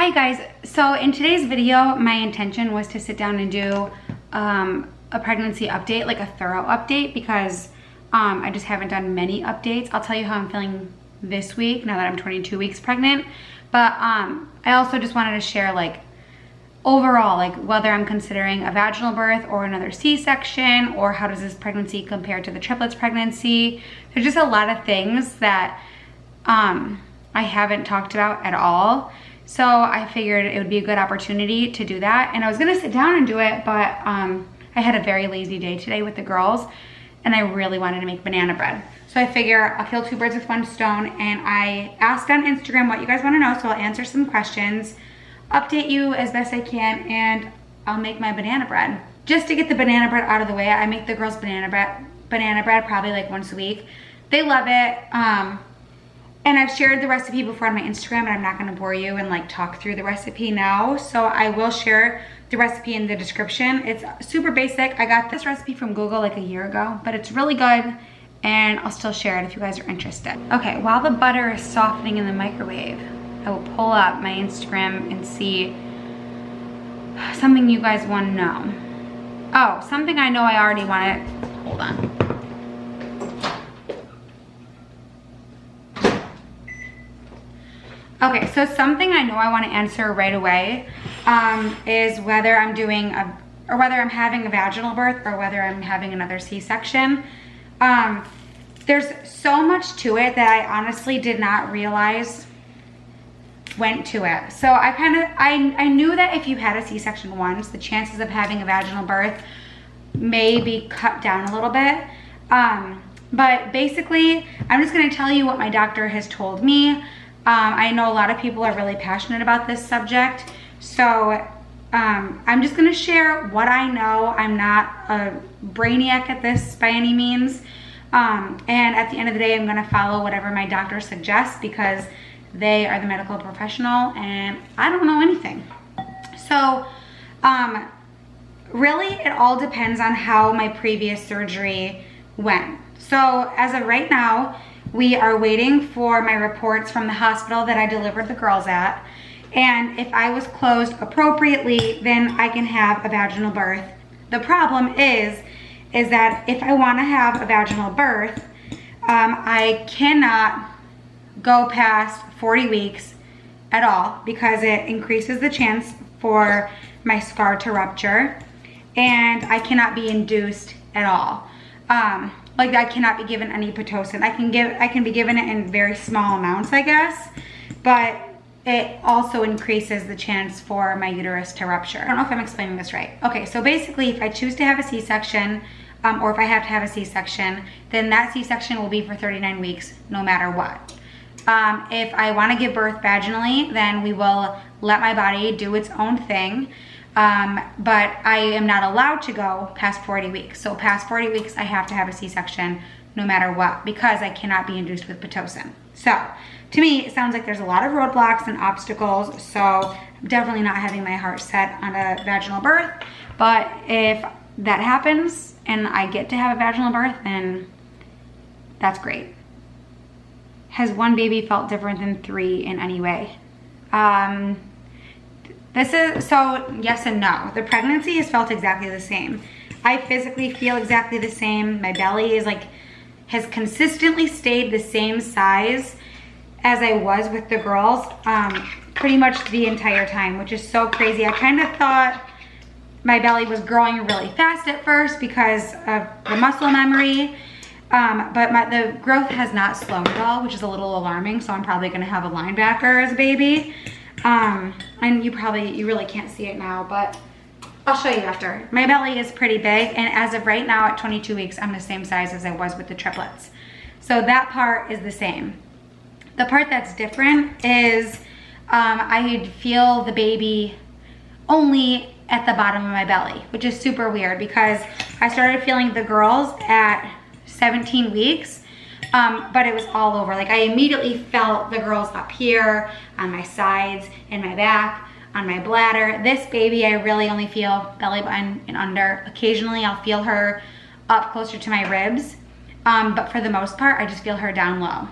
Hi guys, so in today's video, my intention was to sit down and do a pregnancy update, like a thorough update, because I just haven't done many updates. I'll tell you how I'm feeling this week now that I'm 22 weeks pregnant, but I also just wanted to share like overall, like whether I'm considering a vaginal birth or another C-section, or how does this pregnancy compare to the triplets pregnancy. There's just a lot of things that I haven't talked about at all. So I figured it would be a good opportunity to do that. And I was gonna sit down and do it, but I had a very lazy day today with the girls and I really wanted to make banana bread. So I figure I'll kill two birds with one stone, and I asked on Instagram what you guys wanna know, so I'll answer some questions, update you as best I can, and I'll make my banana bread. Just to get the banana bread out of the way, I make the girls banana bread probably like once a week. They love it. And I've shared the recipe before on my Instagram, and I'm not gonna bore you and like talk through the recipe now. So I will share the recipe in the description. It's super basic. I got this recipe from Google like a year ago, but it's really good, and I'll still share it if you guys are interested. Okay, while the butter is softening in the microwave, I will pull up my Instagram and see something you guys wanna know. Oh, something I know I already wanted. Hold on. Okay, so something I know I want to answer right away is whether I'm doing whether I'm having a vaginal birth or whether I'm having another C-section. There's so much to it that I honestly did not realize went to it. So I knew that if you had a C-section once, the chances of having a vaginal birth may be cut down a little bit. But basically, I'm just going to tell you what my doctor has told me. I know a lot of people are really passionate about this subject, so I'm just gonna share what I know. I'm not a brainiac at this by any means, and at the end of the day, I'm gonna follow whatever my doctor suggests because they are the medical professional and I don't know anything. So really it all depends on how my previous surgery went. So as of right now, we are waiting for my reports from the hospital that I delivered the girls at. And if I was closed appropriately, then I can have a vaginal birth. The problem is that if I want to have a vaginal birth, I cannot go past 40 weeks at all because it increases the chance for my scar to rupture, and I cannot be induced at all. Like I cannot be given any Pitocin. I can be given it in very small amounts, I guess, but it also increases the chance for my uterus to rupture. I don't know if I'm explaining this right. Okay, so basically if I choose to have a C-section, or if I have to have a C-section, then that C-section will be for 39 weeks no matter what. If I want to give birth vaginally, then we will let my body do its own thing. But I am not allowed to go past 40 weeks. So past 40 weeks, I have to have a C-section no matter what, because I cannot be induced with Pitocin. So to me, it sounds like there's a lot of roadblocks and obstacles. So I'm definitely not having my heart set on a vaginal birth. But if that happens and I get to have a vaginal birth, then that's great. Has one baby felt different than three in any way? So yes and no. The pregnancy has felt exactly the same. I physically feel exactly the same. My belly has consistently stayed the same size as I was with the girls pretty much the entire time, which is so crazy. I kind of thought my belly was growing really fast at first because of the muscle memory, but the growth has not slowed at all, which is a little alarming, so I'm probably gonna have a linebacker as a baby. And you really can't see it now, but I'll show you after. My belly is pretty big, and as of right now at 22 weeks, I'm the same size as I was with the triplets. So that part is the same. The part that's different is I feel the baby only at the bottom of my belly, which is super weird because I started feeling the girls at 17 weeks. But it was all over. Like I immediately felt the girls up here, on my sides, in my back, on my bladder. This baby, I really only feel belly button and under. Occasionally I'll feel her up closer to my ribs. But for the most part, I just feel her down low.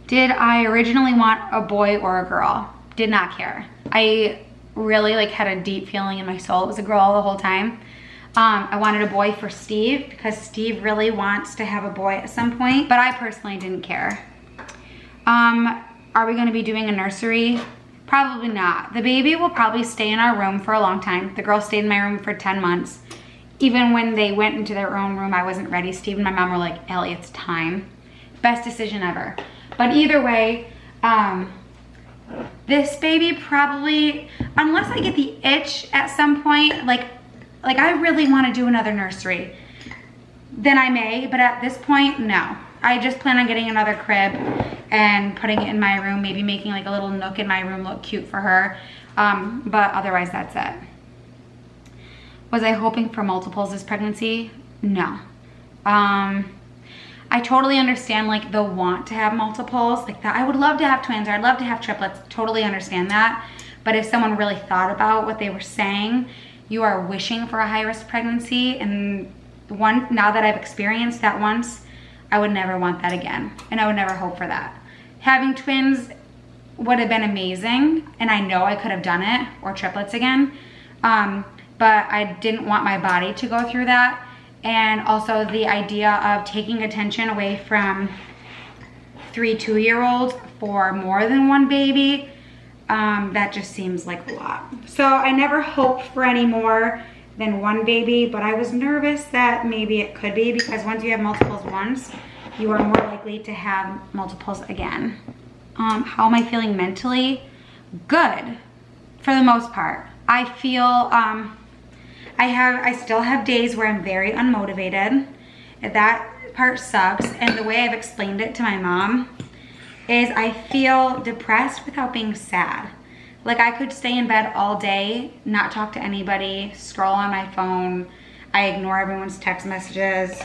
Did I originally want a boy or a girl? did not care. I really like had a deep feeling in my soul. It was a girl the whole time. I wanted a boy for Steve because Steve really wants to have a boy at some point, but I personally didn't care. Are we gonna be doing a nursery? Probably not. The baby will probably stay in our room for a long time. The girl stayed in my room for 10 months. Even when they went into their own room, I wasn't ready. Steve and my mom were like, Ellie, it's time. Best decision ever. But either way, this baby probably, unless I get the itch at some point, like I really want to do another nursery, then I may, but at this point, no. I just plan on getting another crib and putting it in my room, maybe making like a little nook in my room look cute for her. But otherwise, that's it. Was I hoping for multiples this pregnancy? No. I totally understand like the want to have multiples, like that. I would love to have twins, or I'd love to have triplets. Totally understand that. But if someone really thought about what they were saying, you are wishing for a high-risk pregnancy, and now that I've experienced that once, I would never want that again, and I would never hope for that. Having twins would have been amazing, and I know I could have done it, or triplets again, but I didn't want my body to go through that, and also the idea of taking attention away from 3 2-year-olds for more than one baby, that just seems like a lot. So I never hoped for any more than one baby, but I was nervous that maybe it could be, because once you have multiples once, you are more likely to have multiples again. How am I feeling mentally? Good, for the most part. I feel, I still have days where I'm very unmotivated. That part sucks, and the way I've explained it to my mom is I feel depressed without being sad. Like I could stay in bed all day, not talk to anybody, scroll on my phone. I ignore everyone's text messages,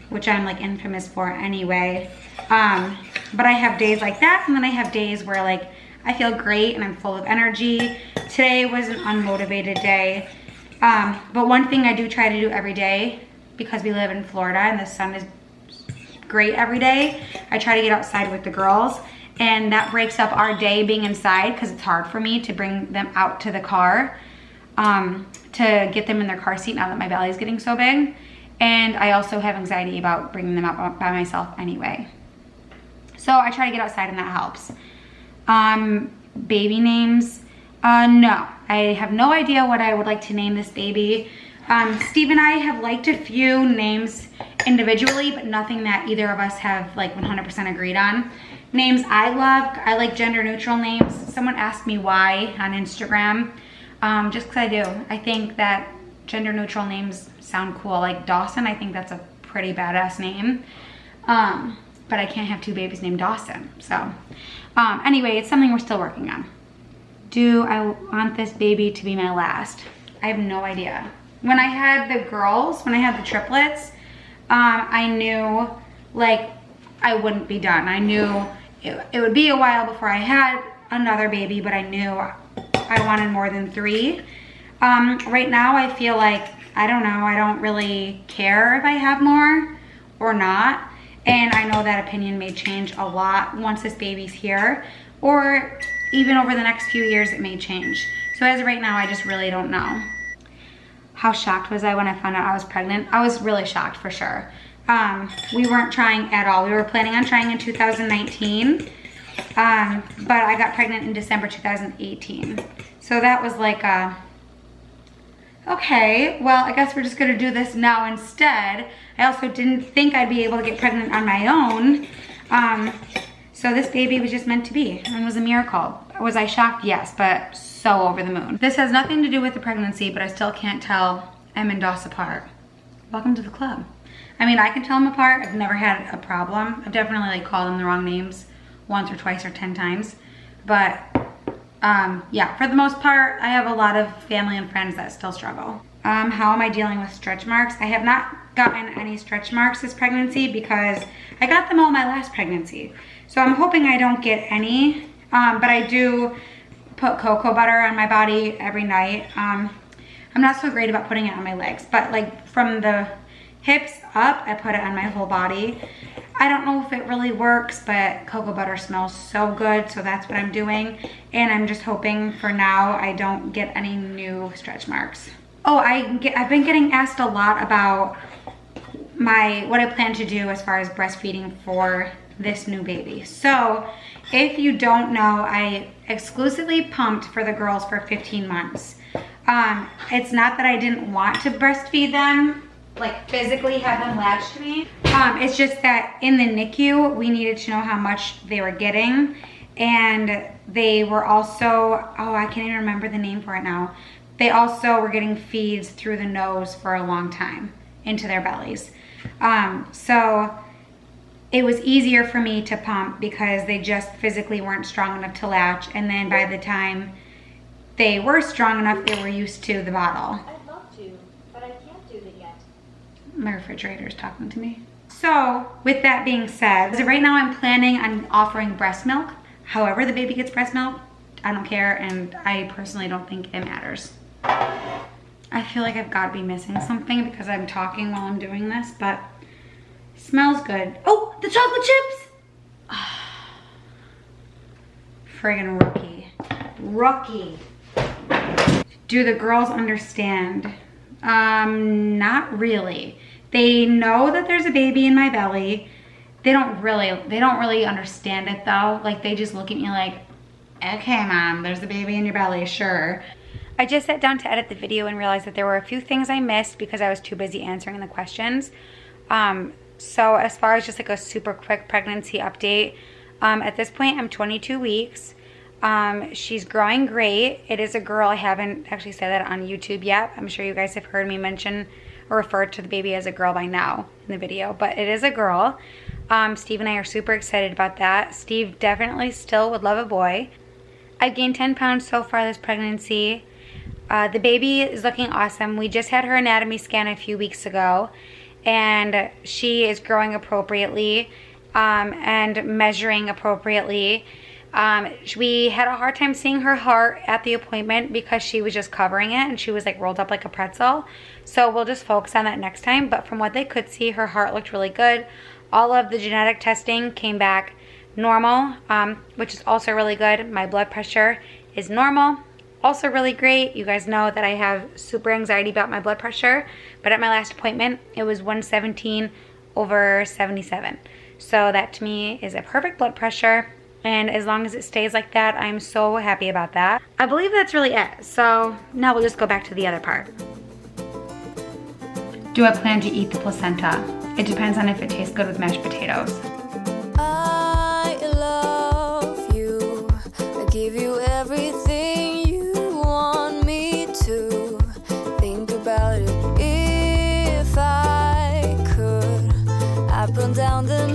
which I'm like infamous for anyway. But I have days like that, and then I have days where like I feel great and I'm full of energy. Today was an unmotivated day. But one thing I do try to do every day, because we live in Florida and the sun is great every day, I try to get outside with the girls. And that breaks up our day being inside, because it's hard for me to bring them out to the car, to get them in their car seat now that my belly is getting so big. And I also have anxiety about bringing them out by myself anyway. So I try to get outside, and that helps. Baby names, no. I have no idea what I would like to name this baby. Steve and I have liked a few names individually, but nothing that either of us have like 100% agreed on. Names I like gender neutral names. Someone asked me why on Instagram, just because I do. I think that gender neutral names sound cool. Like Dawson, I think that's a pretty badass name. But I can't have 2 babies named Dawson. So anyway, it's something we're still working on. Do I want this baby to be my last? I have no idea. When I had the girls, when I had the triplets, I knew like I wouldn't be done. I knew it would be a while before I had another baby, but I knew I wanted more than 3. Right now I feel like, I don't know, I don't really care if I have more or not. And I know that opinion may change a lot once this baby's here, or even over the next few years it may change. So as of right now, I just really don't know. How shocked was I when I found out I was pregnant? I was really shocked for sure. We weren't trying at all. We were planning on trying in 2019, but I got pregnant in December 2018. So that was like, okay, well, I guess we're just gonna do this now instead. I also didn't think I'd be able to get pregnant on my own. So this baby was just meant to be, and was a miracle. Was I shocked? Yes, but so over the moon. This has nothing to do with the pregnancy, but I still can't tell Em and Doss apart. Welcome to the club. I mean, I can tell them apart. I've never had a problem. I've definitely like called them the wrong names once or twice or 10 times. But yeah, for the most part, I have a lot of family and friends that still struggle. How am I dealing with stretch marks? I have not gotten any stretch marks this pregnancy because I got them all my last pregnancy. So I'm hoping I don't get any, but I do put cocoa butter on my body every night. I'm not so great about putting it on my legs, but like from the hips up, I put it on my whole body. I don't know if it really works, but cocoa butter smells so good, so that's what I'm doing. And I'm just hoping for now I don't get any new stretch marks. Oh, I've been getting asked a lot about what I plan to do as far as breastfeeding for this new baby. So if you don't know, I exclusively pumped for the girls for 15 months. It's not that I didn't want to breastfeed them, like physically have them latched to me. It's just that in the NICU, we needed to know how much they were getting. And they were also, oh, I can't even remember the name for it now. They also were getting feeds through the nose for a long time into their bellies. So it was easier for me to pump because they just physically weren't strong enough to latch. And then by the time they were strong enough, they were used to the bottle. I'd love to, but I can't do that yet. My refrigerator's talking to me. So with that being said, so right now I'm planning on offering breast milk. However the baby gets breast milk, I don't care, and I personally don't think it matters. I feel like I've got to be missing something because I'm talking while I'm doing this, but it smells good. Oh, the chocolate chips! Friggin' rookie. Rookie. Do the girls understand? Not really. They know that there's a baby in my belly. They don't really understand it though. Like they just look at me like, okay mom, there's a baby in your belly, sure. I just sat down to edit the video and realized that there were a few things I missed because I was too busy answering the questions. So as far as just like a super quick pregnancy update, at this point I'm 22 weeks. She's growing great. It is a girl. I haven't actually said that on YouTube yet. I'm sure you guys have heard me mention or refer to the baby as a girl by now in the video, but it is a girl. Steve and I are super excited about that. Steve definitely still would love a boy. I've gained 10 pounds so far this pregnancy. The baby is looking awesome. We just had her anatomy scan a few weeks ago, and she is growing appropriately and measuring appropriately. We had a hard time seeing her heart at the appointment because she was just covering it and she was like rolled up like a pretzel. So we'll just focus on that next time. But from what they could see, her heart looked really good. All of the genetic testing came back normal, which is also really good. My blood pressure is normal, also really great. You guys know that I have super anxiety about my blood pressure, but at my last appointment, it was 117/77. So that to me is a perfect blood pressure. And as long as it stays like that, I'm so happy about that. I believe that's really it. So now we'll just go back to the other part. Do I plan to eat the placenta? It depends on if it tastes good with mashed potatoes. I love you. I give you everything you want me to. Think about it if I could. I put down the